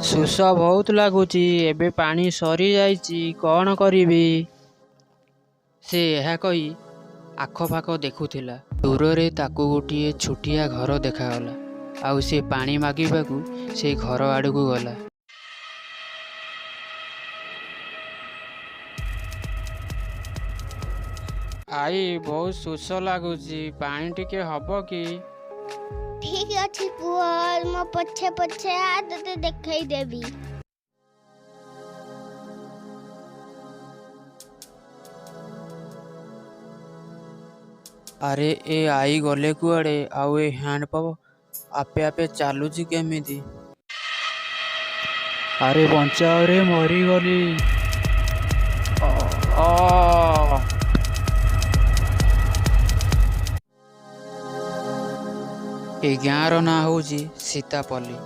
ଶୋଷ ବହୁତ ଲାଗୁଛି। ଏବେ ପାଣି ସରିଯାଇଛି, କ'ଣ କରିବି? ସେ ଏହା କହି ଆଖପାଖ ଦେଖୁଥିଲା। ଦୂରରେ ତାକୁ ଗୋଟିଏ ଛୋଟିଆ ଘର ଦେଖାଗଲା। ଆଉ ସେ ପାଣି ମାଗିବାକୁ ସେ ଘର ଆଡ଼କୁ ଗଲା। ଆଈ, ବହୁତ ଶୋଷ ଲାଗୁଛି, ପାଣି ଟିକେ ହବ କି? ଠିକ ଅଛି ପୁଅ, ମୋ ପଛେ ପଛେ ଆ, ତତେ ଦେଖେଇଦେବି। ଆରେ ଏ ଆଈ ଗଲେ କୁଆଡ଼େ? ଆଉ ଏ ହ୍ୟାଣ୍ଡପମ୍ପ ଆପେ ଆପେ ଚାଲୁଛି କେମିତି? ଆରେ ବଞ୍ଚାଅରେ, ମରିଗଲି। ଏ ଗାଁର ନାଁ ହେଉଛି ସୀତାପଲ୍ଲୀ।